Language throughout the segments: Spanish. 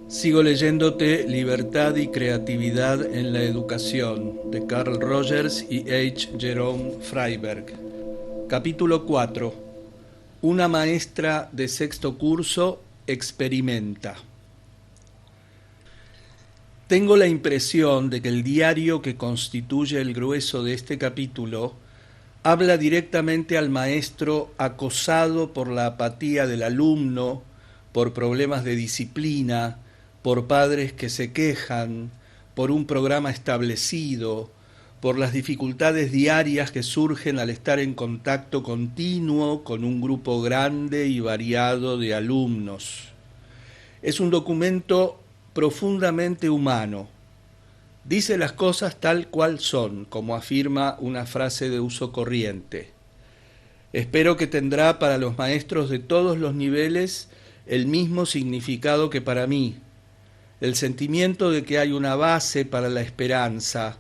Sigo leyéndote Libertad y creatividad en la educación de Carl Rogers y H. Jerome Freiberg. Capítulo 4. Una maestra de sexto curso experimenta. Tengo la impresión de que el diario que constituye el grueso de este capítulo habla directamente al maestro acosado por la apatía del alumno, por problemas de disciplina, por padres que se quejan, por un programa establecido, por las dificultades diarias que surgen al estar en contacto continuo con un grupo grande y variado de alumnos. Es un documento profundamente humano. Dice las cosas tal cual son, como afirma una frase de uso corriente. Espero que tendrá para los maestros de todos los niveles el mismo significado que para mí, el sentimiento de que hay una base para la esperanza,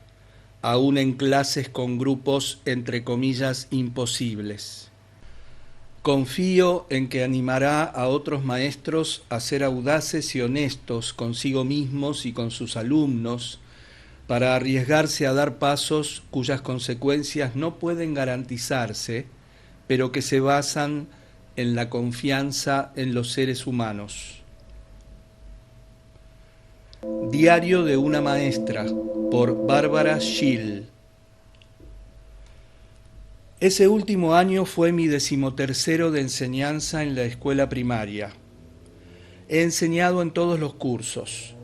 aún en clases con grupos entre comillas imposibles. Confío en que animará a otros maestros a ser audaces y honestos consigo mismos y con sus alumnos, para arriesgarse a dar pasos cuyas consecuencias no pueden garantizarse, pero que se basan en la confianza en los seres humanos. Diario de una maestra, por Bárbara Schill. Ese último año fue mi 13º de enseñanza en la escuela primaria. He enseñado en todos los cursos.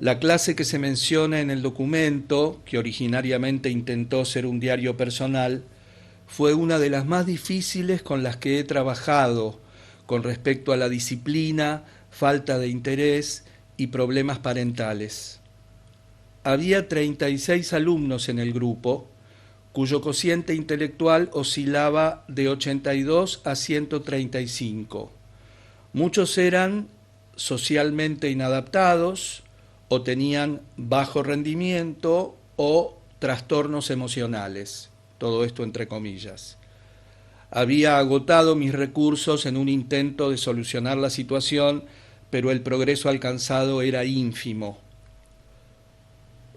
La clase que se menciona en el documento, que originariamente intentó ser un diario personal, fue una de las más difíciles con las que he trabajado con respecto a la disciplina, falta de interés y problemas parentales. Había 36 alumnos en el grupo, cuyo cociente intelectual oscilaba de 82 a 135. Muchos eran socialmente inadaptados, o tenían bajo rendimiento o trastornos emocionales, todo esto entre comillas. Había agotado mis recursos en un intento de solucionar la situación, pero el progreso alcanzado era ínfimo.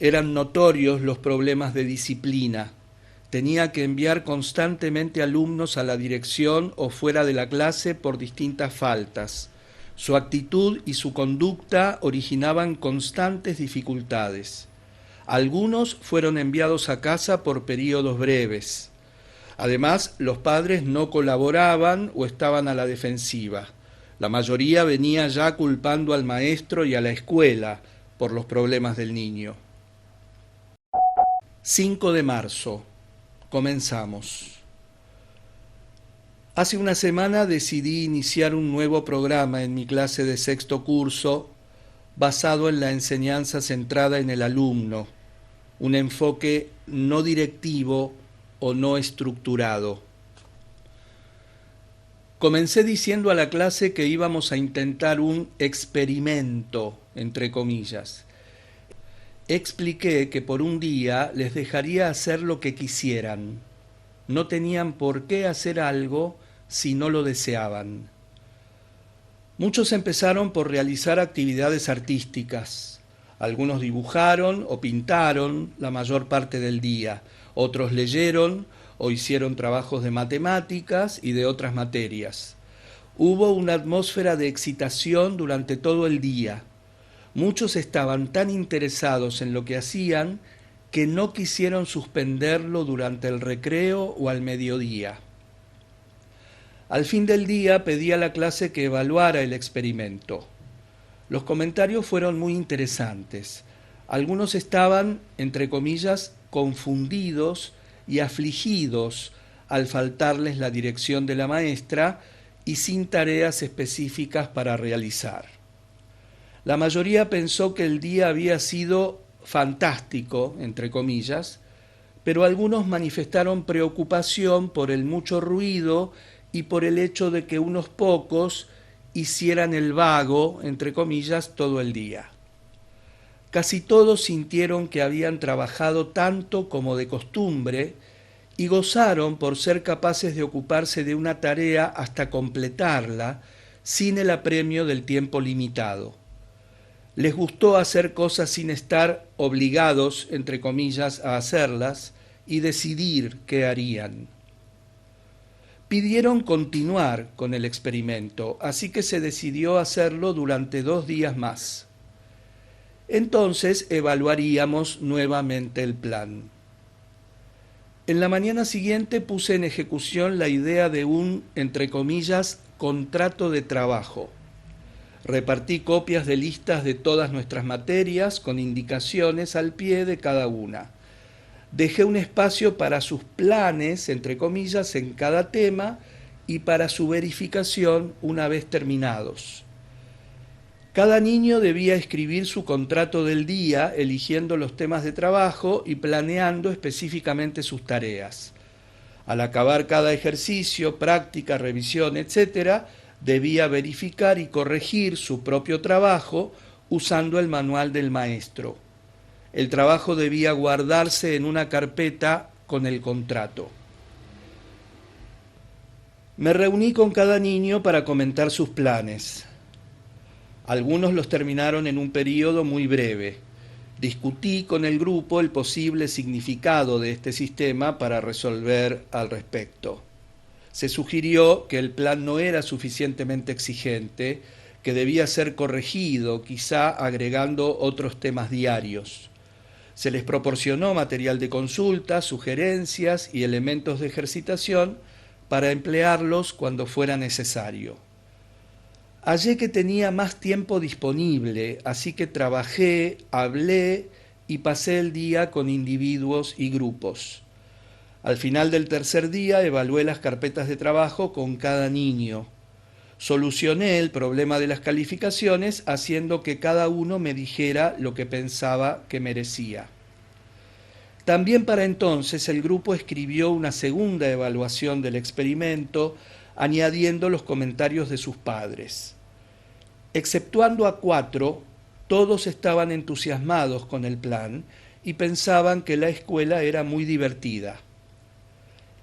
Eran notorios los problemas de disciplina. Tenía que enviar constantemente alumnos a la dirección o fuera de la clase por distintas faltas. Su actitud y su conducta originaban constantes dificultades. Algunos fueron enviados a casa por períodos breves. Además, los padres no colaboraban o estaban a la defensiva. La mayoría venía ya culpando al maestro y a la escuela por los problemas del niño. 5 de marzo. Comenzamos. Hace una semana decidí iniciar un nuevo programa en mi clase de sexto curso basado en la enseñanza centrada en el alumno, un enfoque no directivo o no estructurado. Comencé diciendo a la clase que íbamos a intentar un experimento, entre comillas. Expliqué que por un día les dejaría hacer lo que quisieran. No tenían por qué hacer algo si no lo deseaban. Muchos empezaron por realizar actividades artísticas. Algunos dibujaron o pintaron la mayor parte del día. Otros leyeron o hicieron trabajos de matemáticas y de otras materias. Hubo una atmósfera de excitación durante todo el día. Muchos estaban tan interesados en lo que hacían que no quisieron suspenderlo durante el recreo o al mediodía. Al fin del día pedí a la clase que evaluara el experimento. Los comentarios fueron muy interesantes. Algunos estaban, entre comillas, confundidos y afligidos al faltarles la dirección de la maestra y sin tareas específicas para realizar. La mayoría pensó que el día había sido fantástico, entre comillas, pero algunos manifestaron preocupación por el mucho ruido y por el hecho de que unos pocos hicieran el vago, entre comillas, todo el día. Casi todos sintieron que habían trabajado tanto como de costumbre y gozaron por ser capaces de ocuparse de una tarea hasta completarla sin el apremio del tiempo limitado. Les gustó hacer cosas sin estar obligados, entre comillas, a hacerlas y decidir qué harían. Pidieron continuar con el experimento, así que se decidió hacerlo durante 2 días más. Entonces evaluaríamos nuevamente el plan. En la mañana siguiente puse en ejecución la idea de un, entre comillas, contrato de trabajo. Repartí copias de listas de todas nuestras materias con indicaciones al pie de cada una. Dejé un espacio para sus planes, entre comillas, en cada tema y para su verificación una vez terminados. Cada niño debía escribir su contrato del día, eligiendo los temas de trabajo y planeando específicamente sus tareas. Al acabar cada ejercicio, práctica, revisión, etc., debía verificar y corregir su propio trabajo usando el manual del maestro. El trabajo debía guardarse en una carpeta con el contrato. Me reuní con cada niño para comentar sus planes. Algunos los terminaron en un periodo muy breve. Discutí con el grupo el posible significado de este sistema para resolver al respecto. Se sugirió que el plan no era suficientemente exigente, que debía ser corregido, quizá agregando otros temas diarios. Se les proporcionó material de consulta, sugerencias y elementos de ejercitación para emplearlos cuando fuera necesario. Hallé que tenía más tiempo disponible, así que trabajé, hablé y pasé el día con individuos y grupos. Al final del tercer día evalué las carpetas de trabajo con cada niño. Solucioné el problema de las calificaciones haciendo que cada uno me dijera lo que pensaba que merecía. También para entonces el grupo escribió una segunda evaluación del experimento, añadiendo los comentarios de sus padres. Exceptuando a 4, todos estaban entusiasmados con el plan y pensaban que la escuela era muy divertida.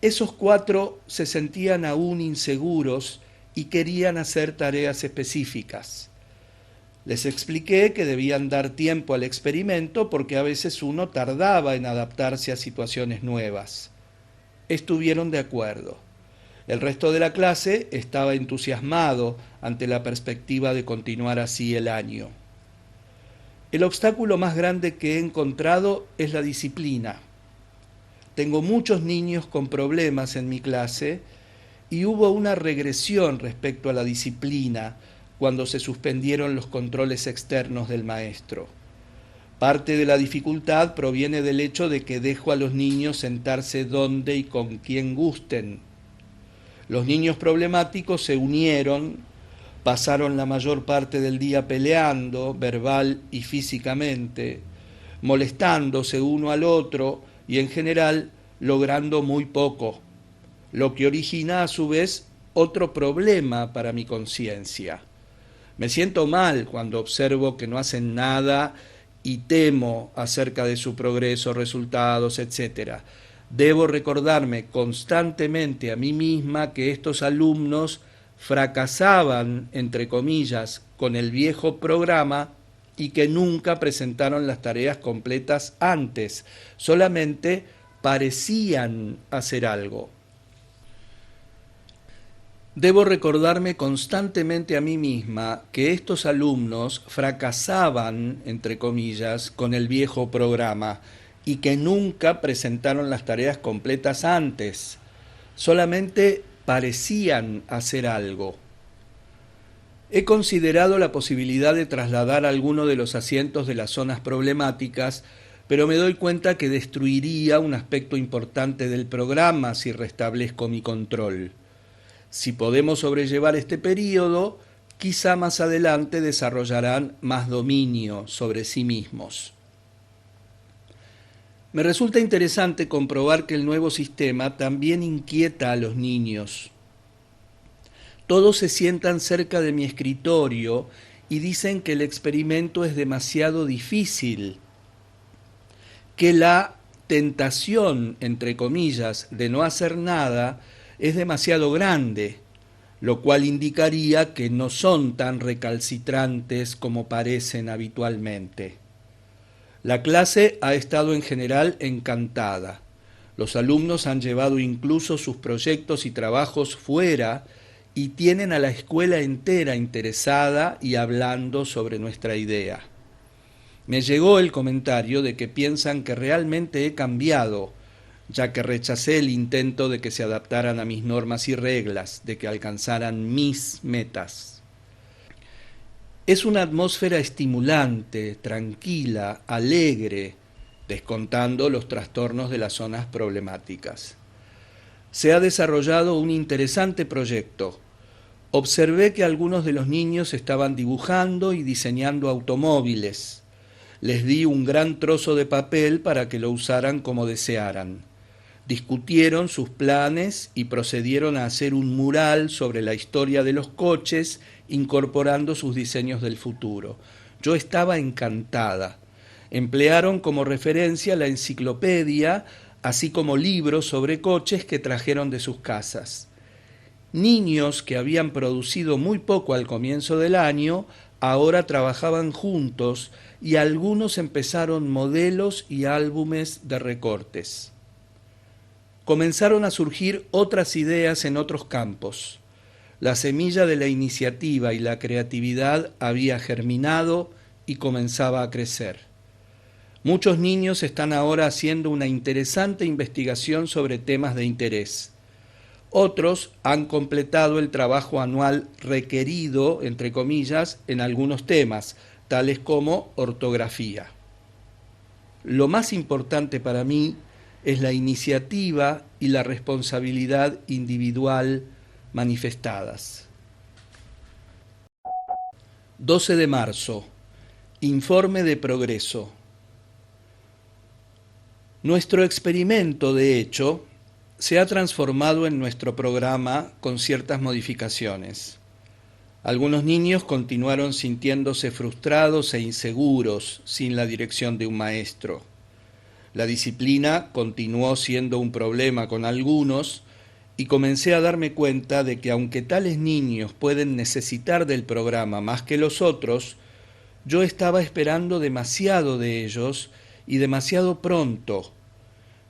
Esos 4 se sentían aún inseguros y querían hacer tareas específicas. Les expliqué que debían dar tiempo al experimento porque a veces uno tardaba en adaptarse a situaciones nuevas. Estuvieron de acuerdo. El resto de la clase estaba entusiasmado ante la perspectiva de continuar así el año. El obstáculo más grande que he encontrado es la disciplina. Tengo muchos niños con problemas en mi clase y hubo una regresión respecto a la disciplina cuando se suspendieron los controles externos del maestro. Parte de la dificultad proviene del hecho de que dejo a los niños sentarse donde y con quien gusten. Los niños problemáticos se unieron, pasaron la mayor parte del día peleando, verbal y físicamente, molestándose uno al otro y en general logrando muy poco, lo que origina a su vez otro problema para mi conciencia. Me siento mal cuando observo que no hacen nada y temo acerca de su progreso, resultados, etc. Debo recordarme constantemente a mí misma que estos alumnos fracasaban, entre comillas, con el viejo programa y que nunca presentaron las tareas completas antes, solamente parecían hacer algo. Debo recordarme constantemente a mí misma que estos alumnos fracasaban, entre comillas, con el viejo programa y que nunca presentaron las tareas completas antes, solamente parecían hacer algo. He considerado la posibilidad de trasladar alguno de los asientos de las zonas problemáticas, pero me doy cuenta que destruiría un aspecto importante del programa si restablezco mi control. Si podemos sobrellevar este periodo, quizá más adelante desarrollarán más dominio sobre sí mismos. Me resulta interesante comprobar que el nuevo sistema también inquieta a los niños. Todos se sientan cerca de mi escritorio y dicen que el experimento es demasiado difícil, que la tentación, entre comillas, de no hacer nada es demasiado grande. lo cual indicaría que no son tan recalcitrantes como parecen habitualmente. La clase ha estado en general encantada. Los alumnos han llevado incluso sus proyectos y trabajos fuera y tienen a la escuela entera interesada y hablando sobre nuestra idea. Me llegó el comentario de que piensan que realmente he cambiado, ya que rechacé el intento de que se adaptaran a mis normas y reglas, de que alcanzaran mis metas. Es una atmósfera estimulante, tranquila, alegre, descontando los trastornos de las zonas problemáticas. Se ha desarrollado un interesante proyecto. Observé que algunos de los niños estaban dibujando y diseñando automóviles. Les di un gran trozo de papel para que lo usaran como desearan. Discutieron sus planes y procedieron a hacer un mural sobre la historia de los coches, incorporando sus diseños del futuro. Yo estaba encantada. Emplearon como referencia la enciclopedia, así como libros sobre coches que trajeron de sus casas. Niños que habían producido muy poco al comienzo del año, ahora trabajaban juntos y algunos empezaron modelos y álbumes de recortes. Comenzaron a surgir otras ideas en otros campos. La semilla de la iniciativa y la creatividad había germinado y comenzaba a crecer. Muchos niños están ahora haciendo una interesante investigación sobre temas de interés. Otros han completado el trabajo anual requerido, entre comillas, en algunos temas, tales como ortografía. Lo más importante para mí es la iniciativa y la responsabilidad individual manifestadas. 12 de marzo. Informe de progreso. Nuestro experimento, de hecho, se ha transformado en nuestro programa con ciertas modificaciones. Algunos niños continuaron sintiéndose frustrados e inseguros sin la dirección de un maestro. La disciplina continuó siendo un problema con algunos y comencé a darme cuenta de que aunque tales niños pueden necesitar del programa más que los otros, yo estaba esperando demasiado de ellos y demasiado pronto.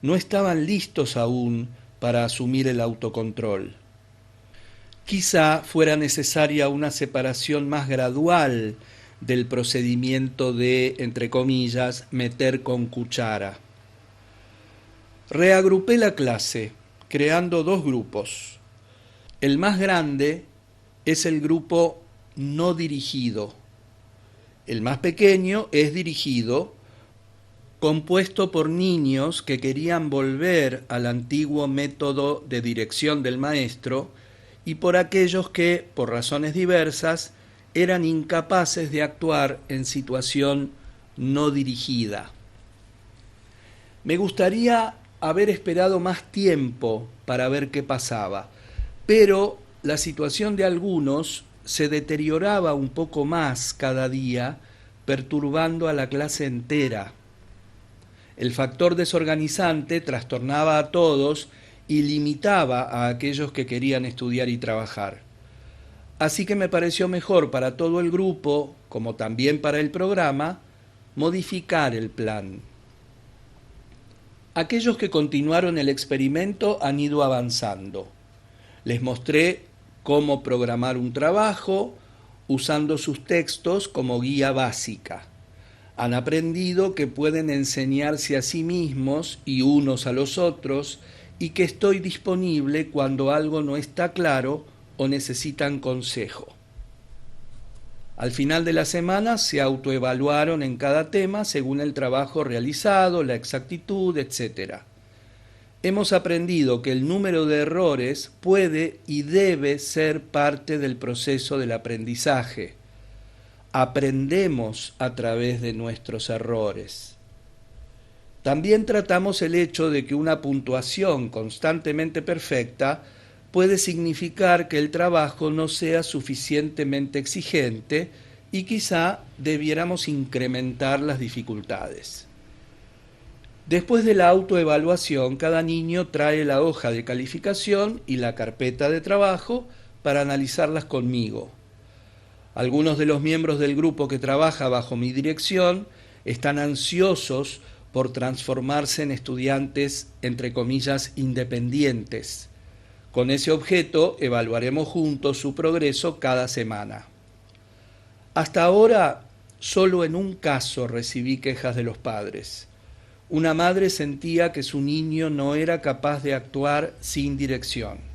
No estaban listos aún para asumir el autocontrol. Quizá fuera necesaria una separación más gradual del procedimiento de, entre comillas, meter con cuchara. Reagrupé la clase, creando dos grupos. El más grande es el grupo no dirigido. El más pequeño es dirigido, compuesto por niños que querían volver al antiguo método de dirección del maestro y por aquellos que, por razones diversas, eran incapaces de actuar en situación no dirigida. Me gustaría haber esperado más tiempo para ver qué pasaba, pero la situación de algunos se deterioraba un poco más cada día, perturbando a la clase entera. El factor desorganizante trastornaba a todos y limitaba a aquellos que querían estudiar y trabajar. Así que me pareció mejor para todo el grupo, como también para el programa, modificar el plan. Aquellos que continuaron el experimento han ido avanzando. Les mostré cómo programar un trabajo usando sus textos como guía básica. Han aprendido que pueden enseñarse a sí mismos y unos a los otros y que estoy disponible cuando algo no está claro o necesitan consejo. Al final de la semana se autoevaluaron en cada tema según el trabajo realizado, la exactitud, etc. Hemos aprendido que el número de errores puede y debe ser parte del proceso del aprendizaje. Aprendemos a través de nuestros errores. También tratamos el hecho de que una puntuación constantemente perfecta puede significar que el trabajo no sea suficientemente exigente y quizá debiéramos incrementar las dificultades. Después de la autoevaluación, cada niño trae la hoja de calificación y la carpeta de trabajo para analizarlas conmigo. Algunos de los miembros del grupo que trabaja bajo mi dirección están ansiosos por transformarse en estudiantes, entre comillas, independientes. Con ese objeto evaluaremos juntos su progreso cada semana. Hasta ahora, solo en un caso recibí quejas de los padres. Una madre sentía que su niño no era capaz de actuar sin dirección.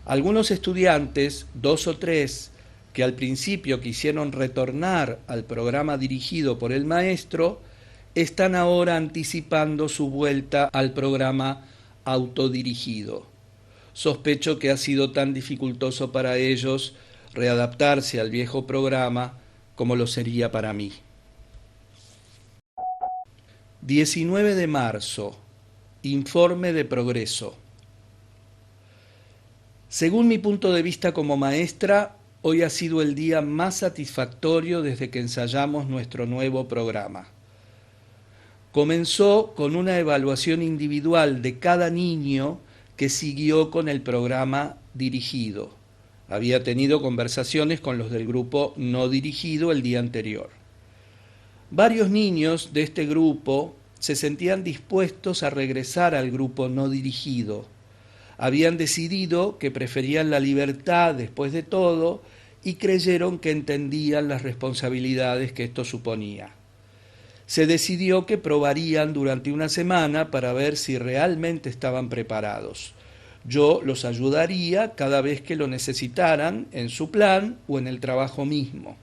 Algunos estudiantes, 2 o 3, que al principio quisieron retornar al programa dirigido por el maestro, están ahora anticipando su vuelta al programa autodirigido. Sospecho que ha sido tan dificultoso para ellos readaptarse al viejo programa como lo sería para mí. 19 de marzo. Informe de progreso. Según mi punto de vista como maestra, hoy ha sido el día más satisfactorio desde que ensayamos nuestro nuevo programa. Comenzó con una evaluación individual de cada niño que siguió con el programa dirigido. Había tenido conversaciones con los del grupo no dirigido el día anterior. Varios niños de este grupo se sentían dispuestos a regresar al grupo no dirigido. Habían decidido que preferían la libertad después de todo y creyeron que entendían las responsabilidades que esto suponía. Se decidió que probarían durante una semana para ver si realmente estaban preparados. Yo los ayudaría cada vez que lo necesitaran en su plan o en el trabajo mismo.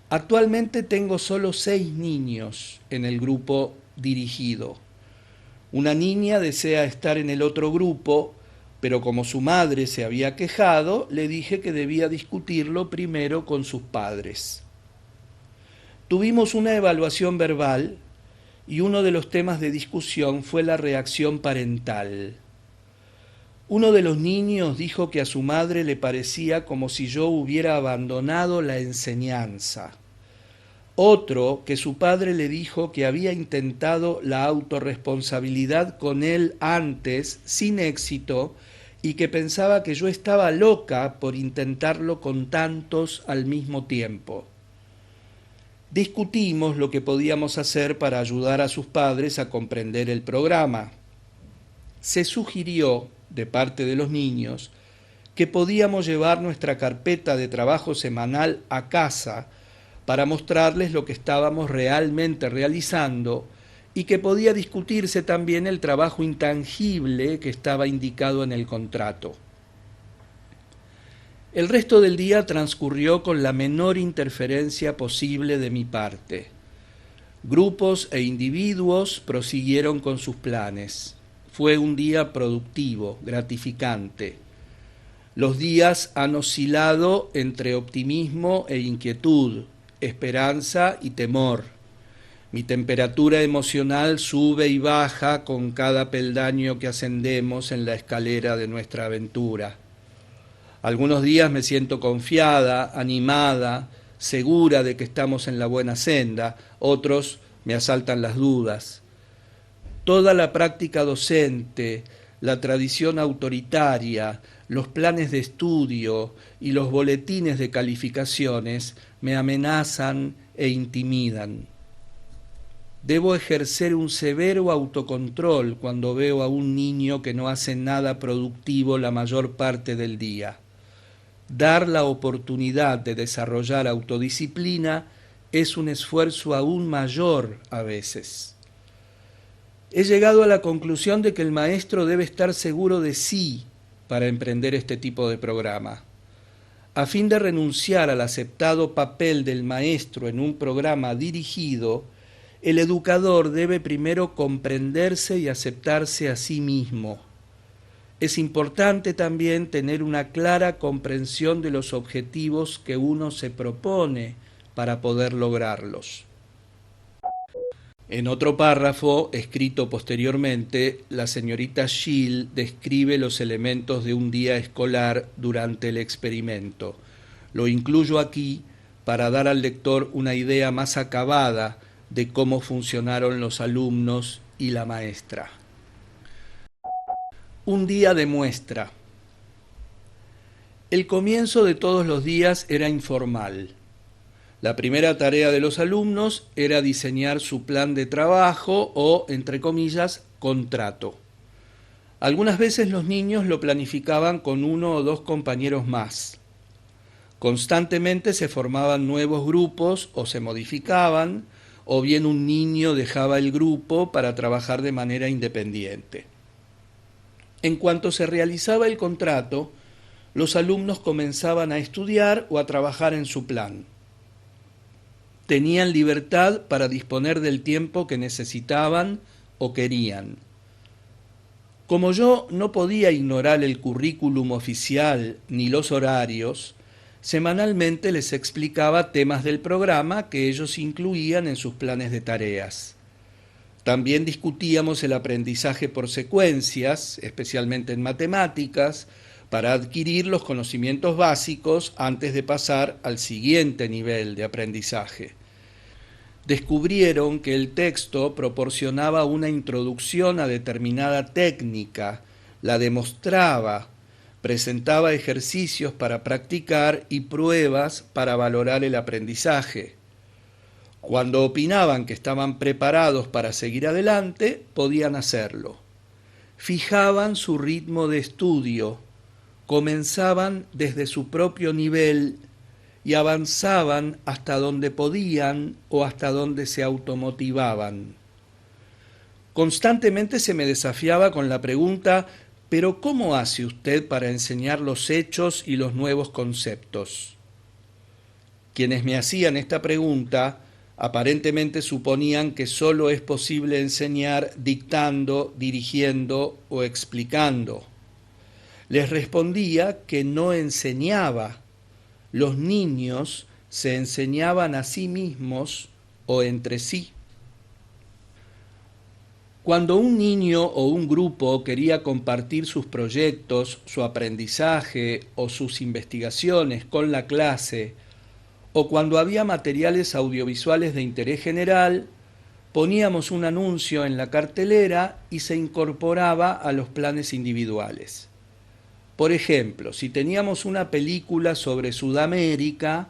Actualmente tengo solo 6 niños en el grupo dirigido. Una niña desea estar en el otro grupo, pero como su madre se había quejado, le dije que debía discutirlo primero con sus padres. Tuvimos una evaluación verbal y uno de los temas de discusión fue la reacción parental. Uno de los niños dijo que a su madre le parecía como si yo hubiera abandonado la enseñanza. Otro que su padre le dijo que había intentado la autorresponsabilidad con él antes, sin éxito, y que pensaba que yo estaba loca por intentarlo con tantos al mismo tiempo. Discutimos lo que podíamos hacer para ayudar a sus padres a comprender el programa. Se sugirió, de parte de los niños, que podíamos llevar nuestra carpeta de trabajo semanal a casa para mostrarles lo que estábamos realmente realizando y que podía discutirse también el trabajo intangible que estaba indicado en el contrato. El resto del día transcurrió con la menor interferencia posible de mi parte. Grupos e individuos prosiguieron con sus planes. Fue un día productivo, gratificante. Los días han oscilado entre optimismo e inquietud, esperanza y temor. Mi temperatura emocional sube y baja con cada peldaño que ascendemos en la escalera de nuestra aventura. Algunos días me siento confiada, animada, segura de que estamos en la buena senda, otros me asaltan las dudas. Toda la práctica docente, la tradición autoritaria, los planes de estudio y los boletines de calificaciones me amenazan e intimidan. Debo ejercer un severo autocontrol cuando veo a un niño que no hace nada productivo la mayor parte del día. Dar la oportunidad de desarrollar autodisciplina es un esfuerzo aún mayor a veces. He llegado a la conclusión de que el maestro debe estar seguro de sí para emprender este tipo de programa. A fin de renunciar al aceptado papel del maestro en un programa dirigido, el educador debe primero comprenderse y aceptarse a sí mismo. Es importante también tener una clara comprensión de los objetivos que uno se propone para poder lograrlos. En otro párrafo, escrito posteriormente, la señorita Schill describe los elementos de un día escolar durante el experimento. Lo incluyo aquí para dar al lector una idea más acabada de cómo funcionaron los alumnos y la maestra. Un día de muestra. El comienzo de todos los días era informal. La primera tarea de los alumnos era diseñar su plan de trabajo o, entre comillas, contrato. Algunas veces los niños lo planificaban con uno o dos compañeros más. Constantemente se formaban nuevos grupos o se modificaban, o bien un niño dejaba el grupo para trabajar de manera independiente. En cuanto se realizaba el contrato, los alumnos comenzaban a estudiar o a trabajar en su plan. Tenían libertad para disponer del tiempo que necesitaban o querían. Como yo no podía ignorar el currículum oficial ni los horarios, semanalmente les explicaba temas del programa que ellos incluían en sus planes de tareas. También discutíamos el aprendizaje por secuencias, especialmente en matemáticas, para adquirir los conocimientos básicos antes de pasar al siguiente nivel de aprendizaje. Descubrieron que el texto proporcionaba una introducción a determinada técnica, la demostraba, presentaba ejercicios para practicar y pruebas para valorar el aprendizaje. Cuando opinaban que estaban preparados para seguir adelante, podían hacerlo. Fijaban su ritmo de estudio, comenzaban desde su propio nivel y avanzaban hasta donde podían o hasta donde se automotivaban. Constantemente se me desafiaba con la pregunta: ¿pero cómo hace usted para enseñar los hechos y los nuevos conceptos? Quienes me hacían esta pregunta aparentemente suponían que solo es posible enseñar dictando, dirigiendo o explicando. Les respondía que no enseñaba. Los niños se enseñaban a sí mismos o entre sí. Cuando un niño o un grupo quería compartir sus proyectos, su aprendizaje o sus investigaciones con la clase, o cuando había materiales audiovisuales de interés general, poníamos un anuncio en la cartelera y se incorporaba a los planes individuales. Por ejemplo, si teníamos una película sobre Sudamérica,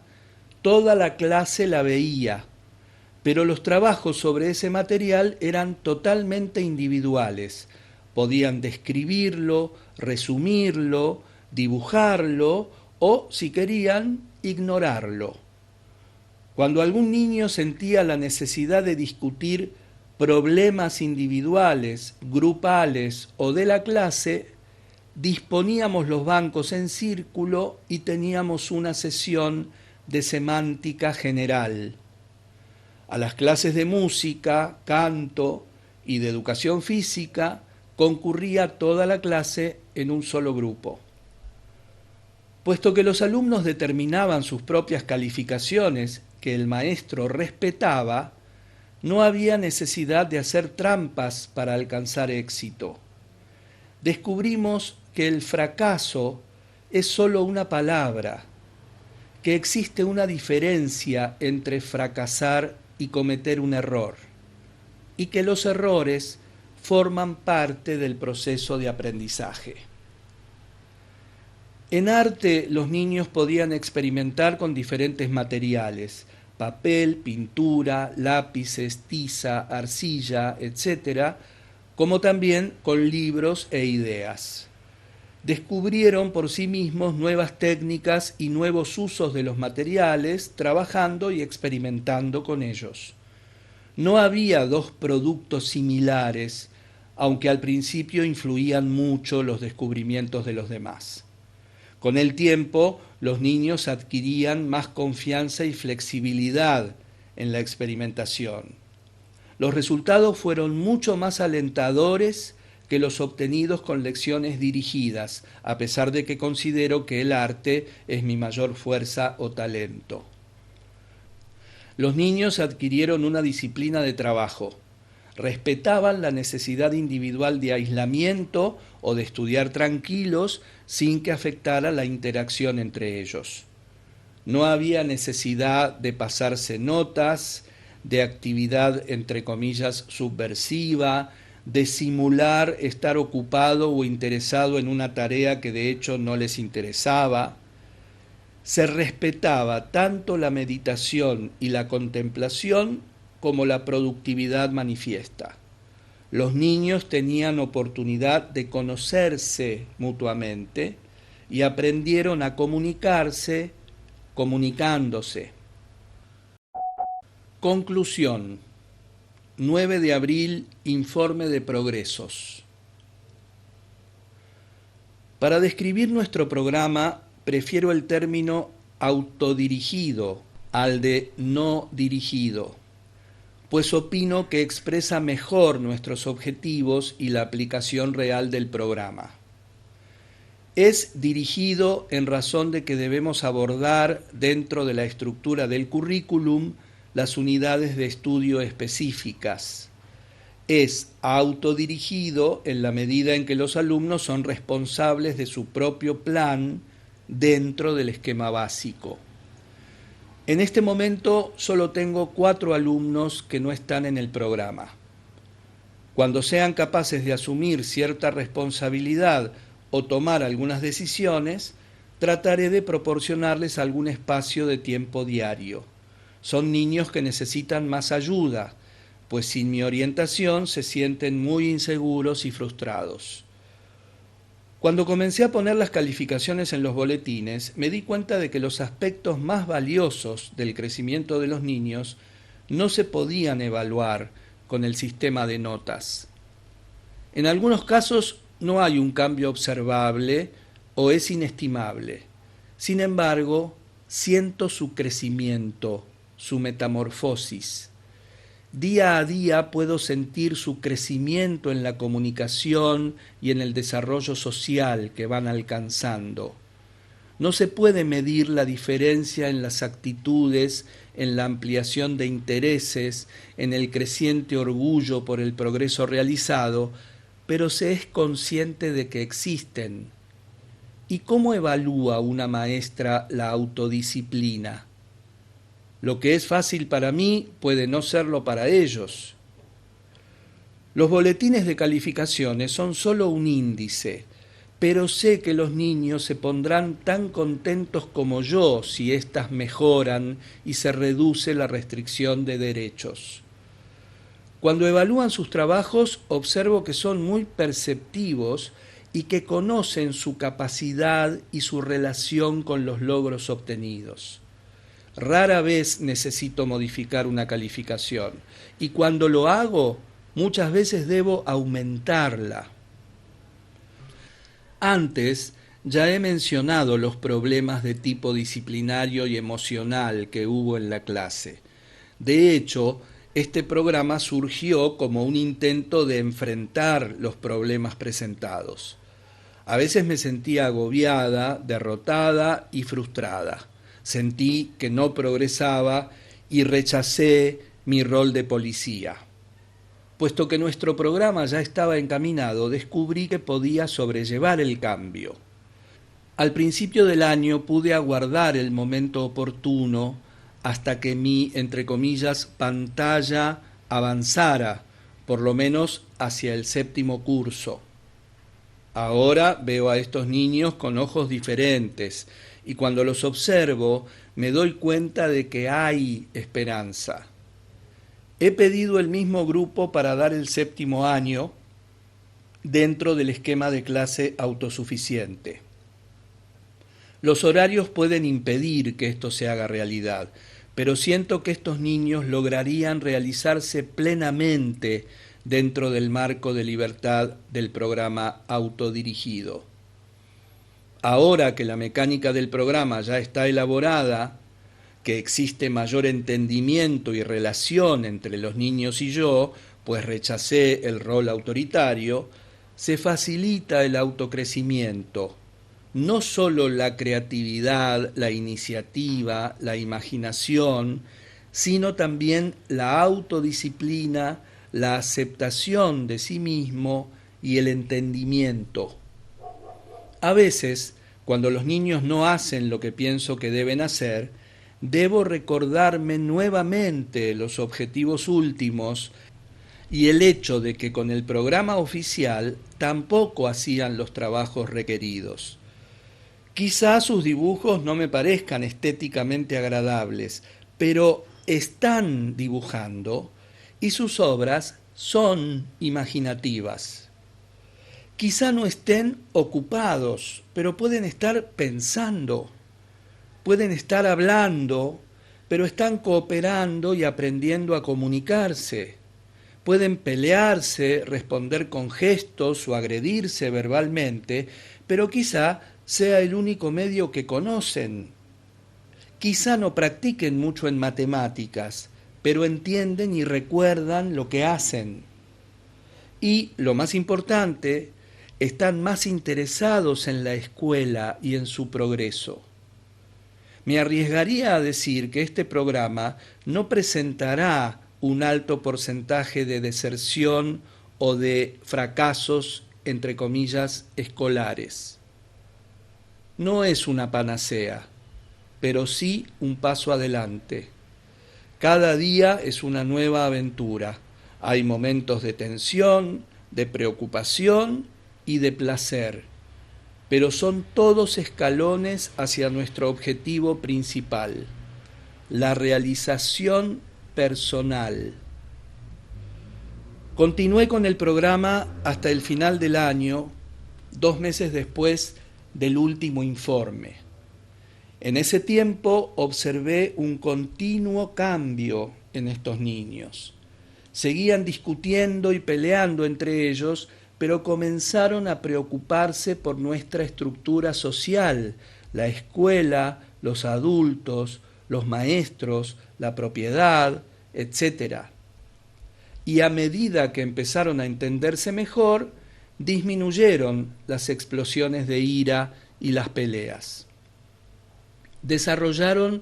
toda la clase la veía, pero los trabajos sobre ese material eran totalmente individuales. Podían describirlo, resumirlo, dibujarlo o, si querían, ignorarlo. Cuando algún niño sentía la necesidad de discutir problemas individuales, grupales o de la clase, disponíamos los bancos en círculo y teníamos una sesión de semántica general. A las clases de música, canto y de educación física concurría toda la clase en un solo grupo. Puesto que los alumnos determinaban sus propias calificaciones que el maestro respetaba, no había necesidad de hacer trampas para alcanzar éxito. Descubrimos que el fracaso es solo una palabra, que existe una diferencia entre fracasar y cometer un error, y que los errores forman parte del proceso de aprendizaje. En arte, los niños podían experimentar con diferentes materiales: papel, pintura, lápices, tiza, arcilla, etc., como también con libros e ideas. Descubrieron por sí mismos nuevas técnicas y nuevos usos de los materiales, trabajando y experimentando con ellos. No había dos productos similares, aunque al principio influían mucho los descubrimientos de los demás. Con el tiempo, los niños adquirían más confianza y flexibilidad en la experimentación. Los resultados fueron mucho más alentadores que los obtenidos con lecciones dirigidas, a pesar de que considero que el arte es mi mayor fuerza o talento. Los niños adquirieron una disciplina de trabajo. Respetaban la necesidad individual de aislamiento o de estudiar tranquilos sin que afectara la interacción entre ellos. No había necesidad de pasarse notas, de actividad entre comillas subversiva, de simular estar ocupado o interesado en una tarea que de hecho no les interesaba. se respetaba tanto la meditación y la contemplación como la productividad manifiesta. Los niños tenían oportunidad de conocerse mutuamente y aprendieron a comunicarse comunicándose. Conclusión. 9 de abril, informe de progresos. Para describir nuestro programa, prefiero el término autodirigido al de no dirigido, pues opino que expresa mejor nuestros objetivos y la aplicación real del programa. Es dirigido en razón de que debemos abordar dentro de la estructura del currículum las unidades de estudio específicas. Es autodirigido en la medida en que los alumnos son responsables de su propio plan dentro del esquema básico. En este momento solo tengo 4 alumnos que no están en el programa. Cuando sean capaces de asumir cierta responsabilidad o tomar algunas decisiones, trataré de proporcionarles algún espacio de tiempo diario. Son niños que necesitan más ayuda, pues sin mi orientación se sienten muy inseguros y frustrados. Cuando comencé a poner las calificaciones en los boletines, me di cuenta de que los aspectos más valiosos del crecimiento de los niños no se podían evaluar con el sistema de notas. En algunos casos no hay un cambio observable o es inestimable. Sin embargo, siento su crecimiento, su metamorfosis. Día a día puedo sentir su crecimiento en la comunicación y en el desarrollo social que van alcanzando. No se puede medir la diferencia en las actitudes, en la ampliación de intereses, en el creciente orgullo por el progreso realizado, pero se es consciente de que existen. ¿Y cómo evalúa una maestra la autodisciplina? Lo que es fácil para mí puede no serlo para ellos. Los boletines de calificaciones son solo un índice, pero sé que los niños se pondrán tan contentos como yo si éstas mejoran y se reduce la restricción de derechos. Cuando evalúan sus trabajos, observo que son muy perceptivos y que conocen su capacidad y su relación con los logros obtenidos. Rara vez necesito modificar una calificación y cuando lo hago, muchas veces debo aumentarla. Antes ya he mencionado los problemas de tipo disciplinario y emocional que hubo en la clase. De hecho, este programa surgió como un intento de enfrentar los problemas presentados. A veces me sentía agobiada, derrotada y frustrada. Sentí que no progresaba y rechacé mi rol de policía. Puesto que nuestro programa ya estaba encaminado, descubrí que podía sobrellevar el cambio. Al principio del año pude aguardar el momento oportuno hasta que mi, entre comillas, pantalla avanzara, por lo menos hacia el 7º curso. Ahora veo a estos niños con ojos diferentes y cuando los observo me doy cuenta de que hay esperanza. He pedido el mismo grupo para dar el 7º año dentro del esquema de clase autosuficiente. Los horarios pueden impedir que esto se haga realidad, pero siento que estos niños lograrían realizarse plenamente dentro del marco de libertad del programa autodirigido. Ahora que la mecánica del programa ya está elaborada, que existe mayor entendimiento y relación entre los niños y yo, pues rechacé el rol autoritario, se facilita el autocrecimiento. No solo la creatividad, la iniciativa, la imaginación, sino también la autodisciplina, la aceptación de sí mismo y el entendimiento. A veces, cuando los niños no hacen lo que pienso que deben hacer, debo recordarme nuevamente los objetivos últimos y el hecho de que con el programa oficial tampoco hacían los trabajos requeridos. Quizá sus dibujos no me parezcan estéticamente agradables, pero están dibujando y sus obras son imaginativas. Quizá no estén ocupados, pero pueden estar pensando, pueden estar hablando, pero están cooperando y aprendiendo a comunicarse. Pueden pelearse, responder con gestos o agredirse verbalmente, pero quizá sea el único medio que conocen. Quizá no practiquen mucho en matemáticas, pero entienden y recuerdan lo que hacen. Y, lo más importante, están más interesados en la escuela y en su progreso. Me arriesgaría a decir que este programa no presentará un alto porcentaje de deserción o de fracasos, entre comillas, escolares. No es una panacea, pero sí un paso adelante. Cada día es una nueva aventura. Hay momentos de tensión, de preocupación y de placer, pero son todos escalones hacia nuestro objetivo principal, la realización personal. Continué con el programa hasta el final del año, 2 meses después del último informe. En ese tiempo observé un continuo cambio en estos niños. Seguían discutiendo y peleando entre ellos, pero comenzaron a preocuparse por nuestra estructura social, la escuela, los adultos, los maestros, la propiedad, etc. Y a medida que empezaron a entenderse mejor, disminuyeron las explosiones de ira y las peleas. Desarrollaron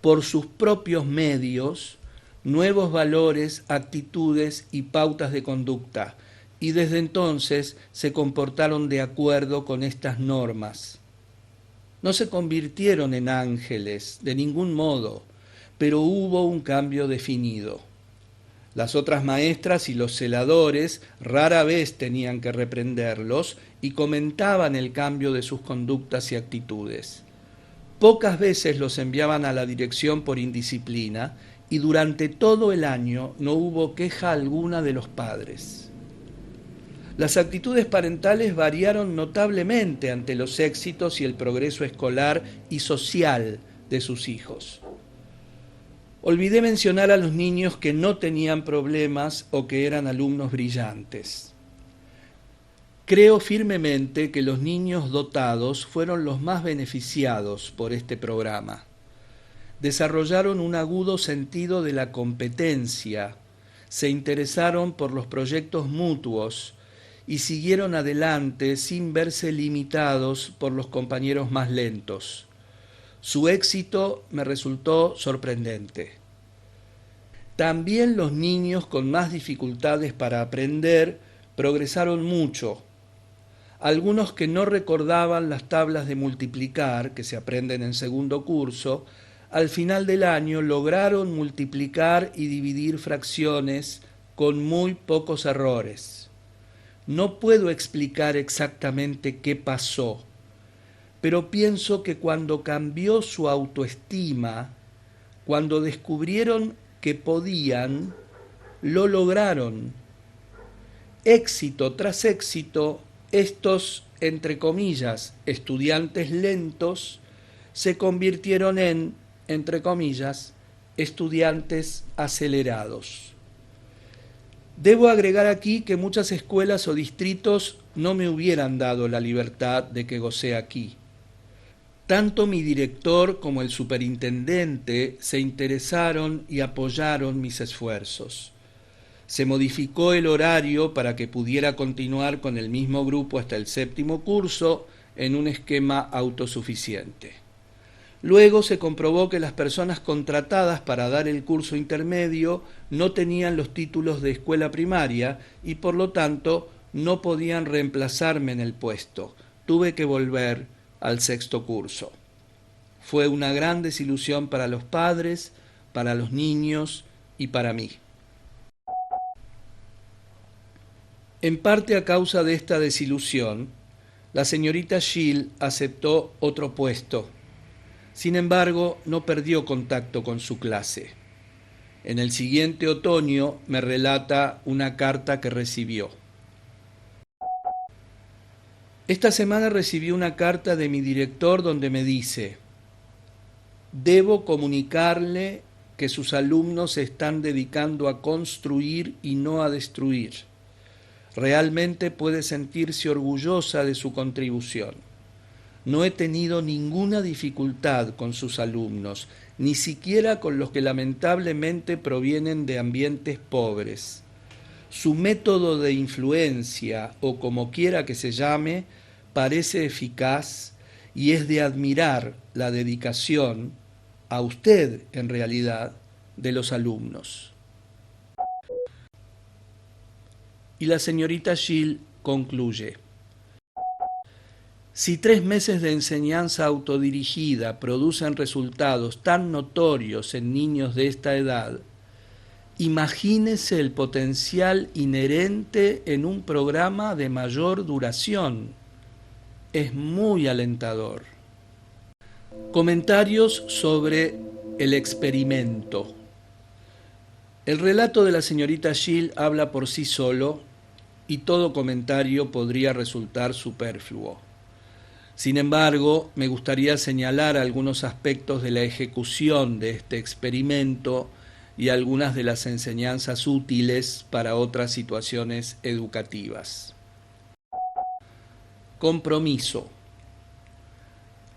por sus propios medios nuevos valores, actitudes y pautas de conducta, y desde entonces se comportaron de acuerdo con estas normas. No se convirtieron en ángeles, de ningún modo, pero hubo un cambio definido. Las otras maestras y los celadores rara vez tenían que reprenderlos y comentaban el cambio de sus conductas y actitudes. Pocas veces los enviaban a la dirección por indisciplina y durante todo el año no hubo queja alguna de los padres. Las actitudes parentales variaron notablemente ante los éxitos y el progreso escolar y social de sus hijos. Olvidé mencionar a los niños que no tenían problemas o que eran alumnos brillantes. Creo firmemente que los niños dotados fueron los más beneficiados por este programa. Desarrollaron un agudo sentido de la competencia, se interesaron por los proyectos mutuos y siguieron adelante sin verse limitados por los compañeros más lentos. Su éxito me resultó sorprendente. También los niños con más dificultades para aprender progresaron mucho. Algunos que no recordaban las tablas de multiplicar, que se aprenden en segundo curso, al final del año lograron multiplicar y dividir fracciones con muy pocos errores. No puedo explicar exactamente qué pasó, pero pienso que cuando cambió su autoestima, cuando descubrieron que podían, lo lograron. Éxito tras éxito, estos, entre comillas, estudiantes lentos, se convirtieron en, entre comillas, estudiantes acelerados. Debo agregar aquí que muchas escuelas o distritos no me hubieran dado la libertad de que gocé aquí. Tanto mi director como el superintendente se interesaron y apoyaron mis esfuerzos. Se modificó el horario para que pudiera continuar con el mismo grupo hasta el 7º curso en un esquema autosuficiente. Luego se comprobó que las personas contratadas para dar el curso intermedio no tenían los títulos de escuela primaria y por lo tanto no podían reemplazarme en el puesto. Tuve que volver al 6º curso. Fue una gran desilusión para los padres, para los niños y para mí. En parte a causa de esta desilusión, La señorita Gill aceptó otro puesto. Sin embargo, no perdió contacto con su clase. En el siguiente otoño me relata una carta que recibió. Esta semana recibí una carta de mi director donde me dice: debo comunicarle que sus alumnos se están dedicando a construir y no a destruir. Realmente puede sentirse orgullosa de su contribución. No he tenido ninguna dificultad con sus alumnos, ni siquiera con los que lamentablemente provienen de ambientes pobres. Su método de influencia, o como quiera que se llame, parece eficaz y es de admirar la dedicación, a usted en realidad, de los alumnos. Y la señorita Gill concluye: si 3 meses de enseñanza autodirigida producen resultados tan notorios en niños de esta edad, imagínese el potencial inherente en un programa de mayor duración. Es muy alentador. Comentarios sobre el experimento. El relato de la señorita Gill habla por sí solo y todo comentario podría resultar superfluo. Sin embargo, me gustaría señalar algunos aspectos de la ejecución de este experimento y algunas de las enseñanzas útiles para otras situaciones educativas. Compromiso.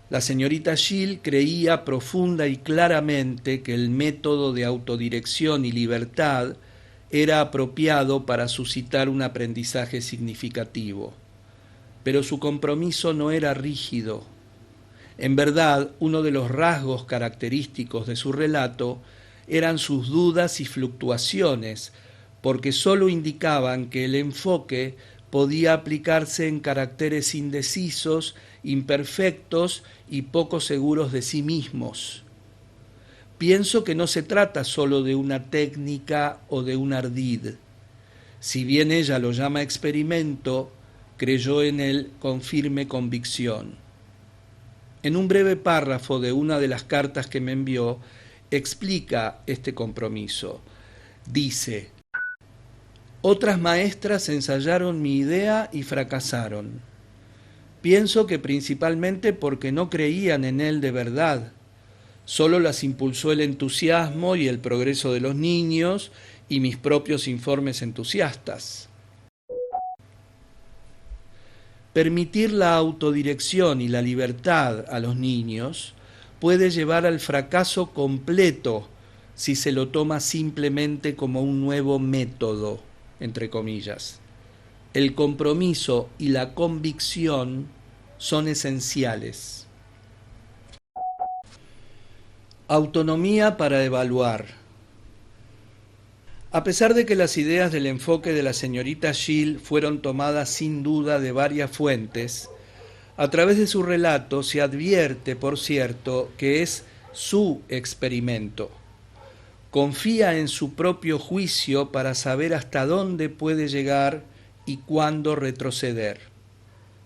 La señorita Gill creía profunda y claramente que el método de autodirección y libertad era apropiado para suscitar un aprendizaje significativo. Pero su compromiso no era rígido. En verdad, uno de los rasgos característicos de su relato eran sus dudas y fluctuaciones, porque sólo indicaban que el enfoque podía aplicarse en caracteres indecisos, imperfectos y poco seguros de sí mismos. Pienso que no se trata sólo de una técnica o de un ardid. Si bien ella lo llama experimento, creyó en él con firme convicción. En un breve párrafo de una de las cartas que me envió, explica este compromiso. Dice: otras maestras ensayaron mi idea y fracasaron. Pienso que principalmente porque no creían en él de verdad. Solo las impulsó el entusiasmo y el progreso de los niños y mis propios informes entusiastas. Permitir la autodirección y la libertad a los niños puede llevar al fracaso completo si se lo toma simplemente como un nuevo método, entre comillas. El compromiso y la convicción son esenciales. Autonomía para evaluar. A pesar de que las ideas del enfoque de la señorita Gill fueron tomadas sin duda de varias fuentes, a través de su relato se advierte, por cierto, que es su experimento. Confía en su propio juicio para saber hasta dónde puede llegar y cuándo retroceder.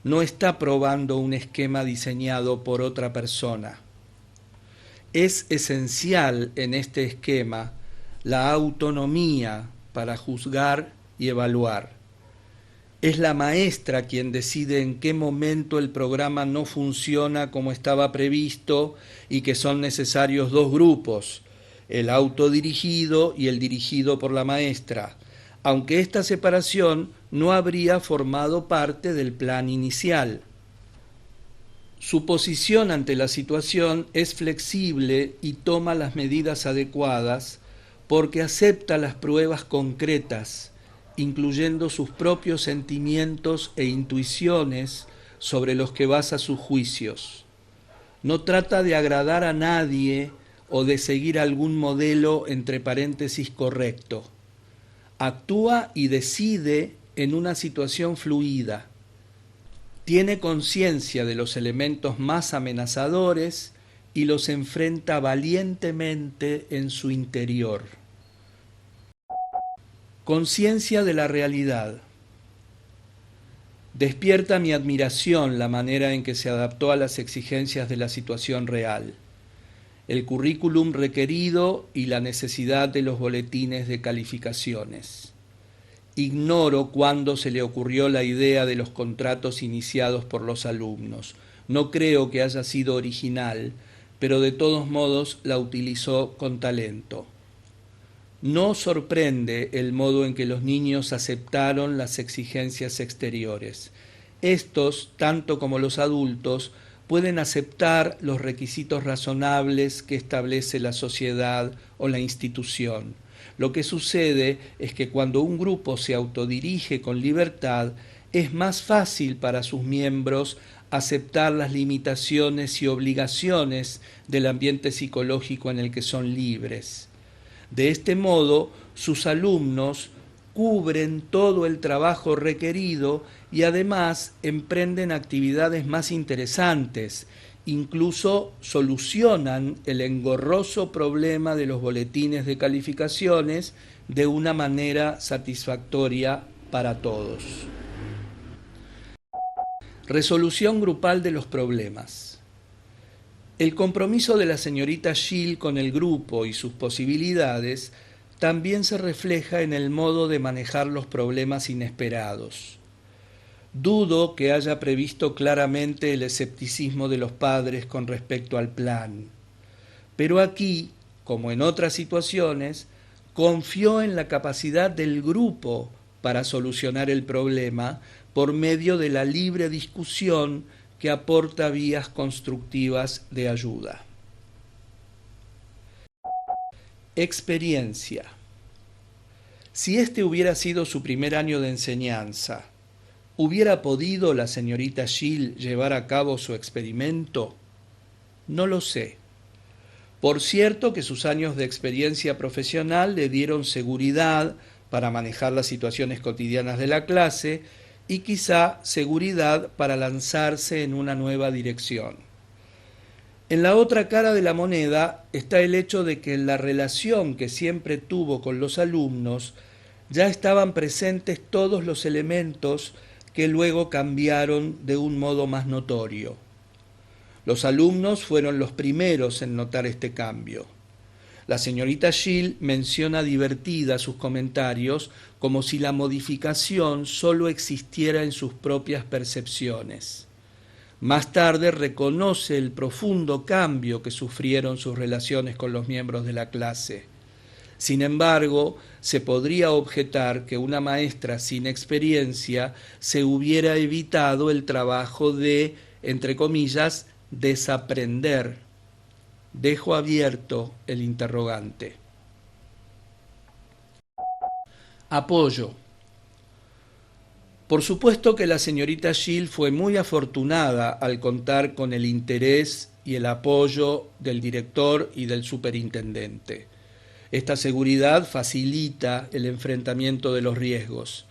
No está probando un esquema diseñado por otra persona. Es esencial en este esquema la autonomía para juzgar y evaluar. Es la maestra quien decide en qué momento el programa no funciona como estaba previsto y que son necesarios 2 grupos, el autodirigido y el dirigido por la maestra, aunque esta separación no habría formado parte del plan inicial. Su posición ante la situación es flexible y toma las medidas adecuadas porque acepta las pruebas concretas, incluyendo sus propios sentimientos e intuiciones sobre los que basa sus juicios. No trata de agradar a nadie o de seguir algún modelo entre paréntesis correcto. Actúa y decide en una situación fluida. Tiene conciencia de los elementos más amenazadores y los enfrenta valientemente en su interior. Conciencia de la realidad. Despierta mi admiración la manera en que se adaptó a las exigencias de la situación real, el currículum requerido y la necesidad de los boletines de calificaciones. Ignoro cuándo se le ocurrió la idea de los contratos iniciados por los alumnos. No creo que haya sido original, pero de todos modos la utilizó con talento. No sorprende el modo en que los niños aceptaron las exigencias exteriores. Estos, tanto como los adultos, pueden aceptar los requisitos razonables que establece la sociedad o la institución. Lo que sucede es que cuando un grupo se autodirige con libertad, es más fácil para sus miembros aceptar las limitaciones y obligaciones del ambiente psicológico en el que son libres. De este modo, sus alumnos cubren todo el trabajo requerido y además emprenden actividades más interesantes, incluso solucionan el engorroso problema de los boletines de calificaciones de una manera satisfactoria para todos. Resolución grupal de los problemas. El compromiso de la señorita Gill con el grupo y sus posibilidades también se refleja en el modo de manejar los problemas inesperados. Dudo que haya previsto claramente el escepticismo de los padres con respecto al plan. Pero aquí, como en otras situaciones, confió en la capacidad del grupo para solucionar el problema por medio de la libre discusión que aporta vías constructivas de ayuda. Experiencia. Si este hubiera sido su primer año de enseñanza, ¿hubiera podido la señorita Gill llevar a cabo su experimento? No lo sé. Por cierto que sus años de experiencia profesional le dieron seguridad para manejar las situaciones cotidianas de la clase y quizá seguridad para lanzarse en una nueva dirección. En la otra cara de la moneda está el hecho de que en la relación que siempre tuvo con los alumnos ya estaban presentes todos los elementos que luego cambiaron de un modo más notorio. Los alumnos fueron los primeros en notar este cambio. La señorita Gill menciona divertida sus comentarios como si la modificación solo existiera en sus propias percepciones. Más tarde reconoce el profundo cambio que sufrieron sus relaciones con los miembros de la clase. Sin embargo, se podría objetar que una maestra sin experiencia se hubiera evitado el trabajo de, entre comillas, desaprender. Dejo abierto el interrogante. Apoyo. Por supuesto que la señorita Gill fue muy afortunada al contar con el interés y el apoyo del director y del superintendente. Esta seguridad facilita el enfrentamiento de los riesgos.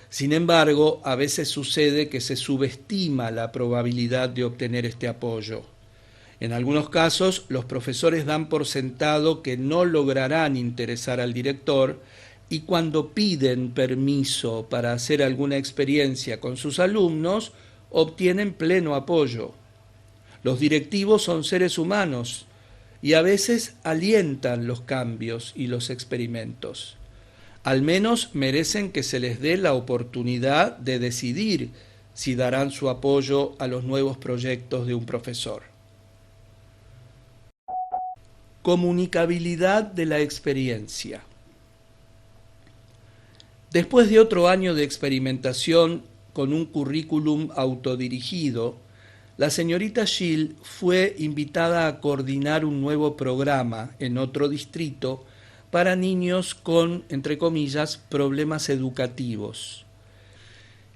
Sin embargo, a veces sucede que se subestima la probabilidad de obtener este apoyo. En algunos casos, los profesores dan por sentado que no lograrán interesar al director y cuando piden permiso para hacer alguna experiencia con sus alumnos, obtienen pleno apoyo. Los directivos son seres humanos y a veces alientan los cambios y los experimentos. Al menos merecen que se les dé la oportunidad de decidir si darán su apoyo a los nuevos proyectos de un profesor. Comunicabilidad de la experiencia. Después de otro año de experimentación con un currículum autodirigido, la señorita Gill fue invitada a coordinar un nuevo programa en otro distrito para niños con, entre comillas, problemas educativos.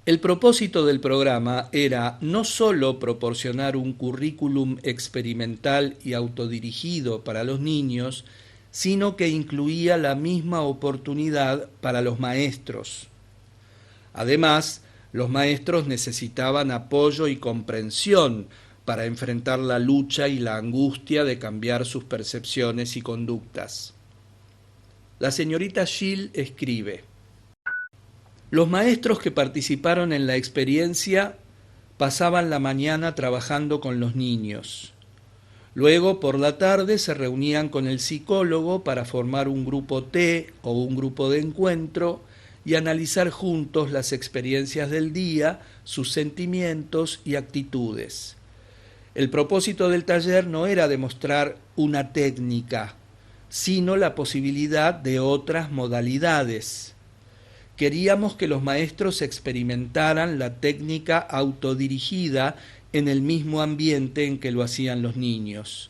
El propósito del programa era no solo proporcionar un currículum experimental y autodirigido para los niños, sino que incluía la misma oportunidad para los maestros. Además, los maestros necesitaban apoyo y comprensión para enfrentar la lucha y la angustia de cambiar sus percepciones y conductas. La señorita Gill escribe: Los maestros que participaron en la experiencia pasaban la mañana trabajando con los niños. Luego, por la tarde, se reunían con el psicólogo para formar un grupo T o un grupo de encuentro y analizar juntos las experiencias del día, sus sentimientos y actitudes. El propósito del taller no era demostrar una técnica, sino la posibilidad de otras modalidades. Queríamos que los maestros experimentaran la técnica autodirigida en el mismo ambiente en que lo hacían los niños.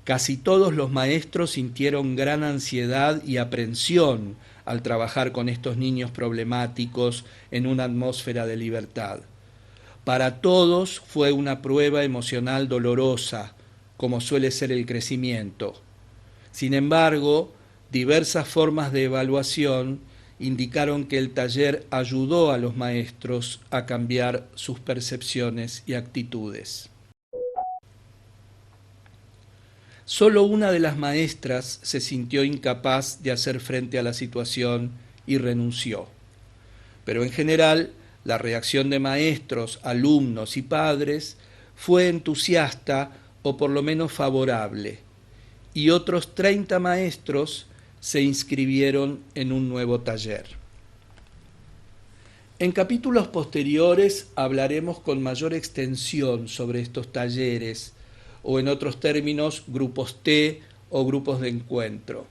Casi todos los maestros sintieron gran ansiedad y aprensión al trabajar con estos niños problemáticos en una atmósfera de libertad. Para todos fue una prueba emocional dolorosa, como suele ser el crecimiento. Sin embargo, diversas formas de evaluación indicaron que el taller ayudó a los maestros a cambiar sus percepciones y actitudes. Solo una de las maestras se sintió incapaz de hacer frente a la situación y renunció. Pero en general, la reacción de maestros, alumnos y padres fue entusiasta o por lo menos favorable, y otros 30 maestros se inscribieron en un nuevo taller. En capítulos posteriores hablaremos con mayor extensión sobre estos talleres, o en otros términos, grupos T o grupos de encuentro.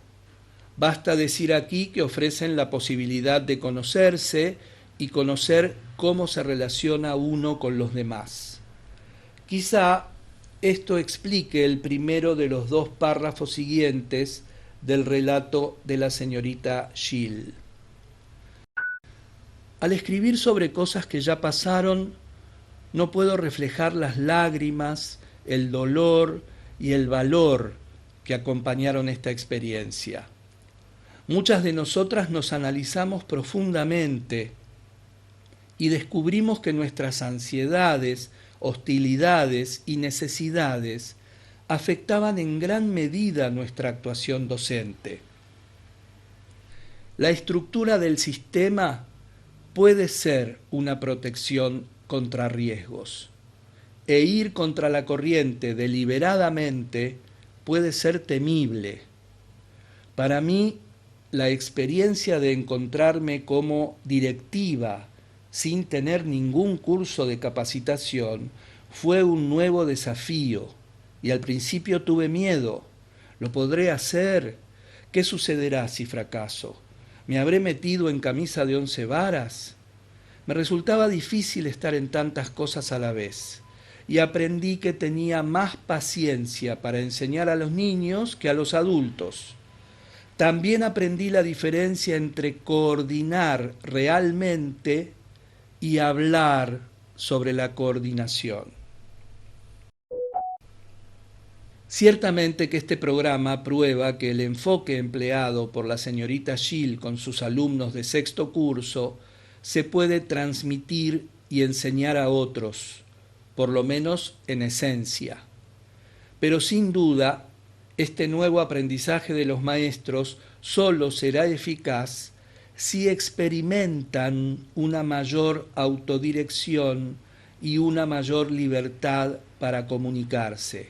Basta decir aquí que ofrecen la posibilidad de conocerse y conocer cómo se relaciona uno con los demás. Quizá esto explique el primero de los 2 párrafos siguientes del relato de la señorita Gill. Al escribir sobre cosas que ya pasaron, no puedo reflejar las lágrimas, el dolor y el valor que acompañaron esta experiencia. Muchas de nosotras nos analizamos profundamente y descubrimos que nuestras ansiedades, hostilidades y necesidades afectaban en gran medida nuestra actuación docente. La estructura del sistema puede ser una protección contra riesgos, e ir contra la corriente deliberadamente puede ser temible. Para mí, la experiencia de encontrarme como directiva sin tener ningún curso de capacitación fue un nuevo desafío, y al principio tuve miedo. ¿Lo podré hacer? ¿Qué sucederá si fracaso? ¿Me habré metido en camisa de 11 varas? Me resultaba difícil estar en tantas cosas a la vez, y aprendí que tenía más paciencia para enseñar a los niños que a los adultos. También aprendí la diferencia entre coordinar realmente y hablar sobre la coordinación. Ciertamente que este programa prueba que el enfoque empleado por la señorita Gill con sus alumnos de 6º curso se puede transmitir y enseñar a otros, por lo menos en esencia. Pero sin duda, este nuevo aprendizaje de los maestros solo será eficaz si experimentan una mayor autodirección y una mayor libertad para comunicarse.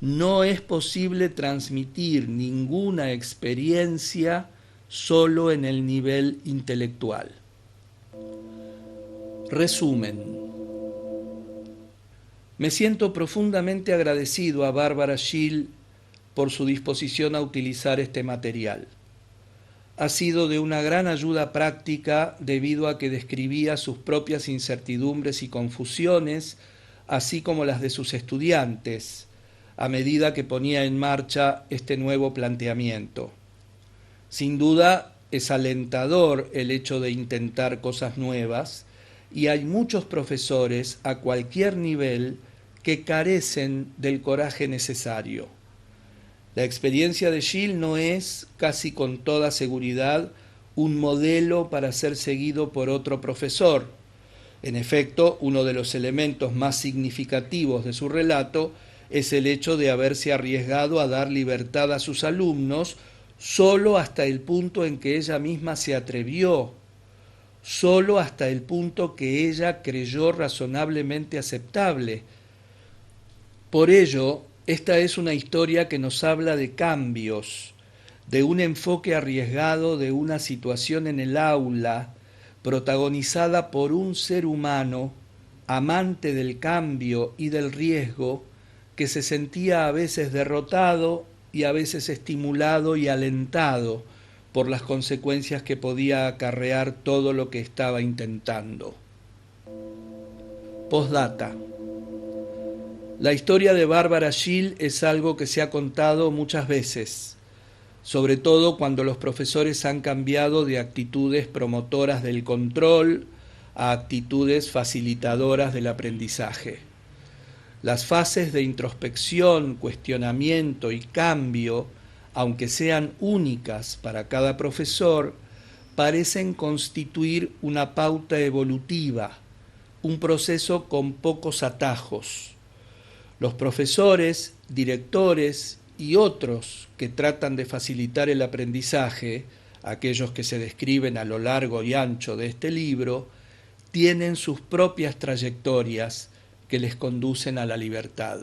No es posible transmitir ninguna experiencia solo en el nivel intelectual. Resumen. Me siento profundamente agradecido a Bárbara Gill por su disposición a utilizar este material. Ha sido de una gran ayuda práctica debido a que describía sus propias incertidumbres y confusiones, así como las de sus estudiantes, a medida que ponía en marcha este nuevo planteamiento. Sin duda, es alentador el hecho de intentar cosas nuevas, y hay muchos profesores a cualquier nivel que carecen del coraje necesario. La experiencia de Gill no es, casi con toda seguridad, un modelo para ser seguido por otro profesor. En efecto, uno de los elementos más significativos de su relato es el hecho de haberse arriesgado a dar libertad a sus alumnos solo hasta el punto en que ella misma se atrevió. solo hasta el punto que ella creyó razonablemente aceptable. Por ello, esta es una historia que nos habla de cambios, de un enfoque arriesgado de una situación en el aula, protagonizada por un ser humano, amante del cambio y del riesgo, que se sentía a veces derrotado y a veces estimulado y alentado por las consecuencias que podía acarrear todo lo que estaba intentando. Postdata. La historia de Bárbara Schill es algo que se ha contado muchas veces, sobre todo cuando los profesores han cambiado de actitudes promotoras del control a actitudes facilitadoras del aprendizaje. Las fases de introspección, cuestionamiento y cambio, aunque sean únicas para cada profesor, parecen constituir una pauta evolutiva, un proceso con pocos atajos. Los profesores, directores y otros que tratan de facilitar el aprendizaje, aquellos que se describen a lo largo y ancho de este libro, tienen sus propias trayectorias que les conducen a la libertad.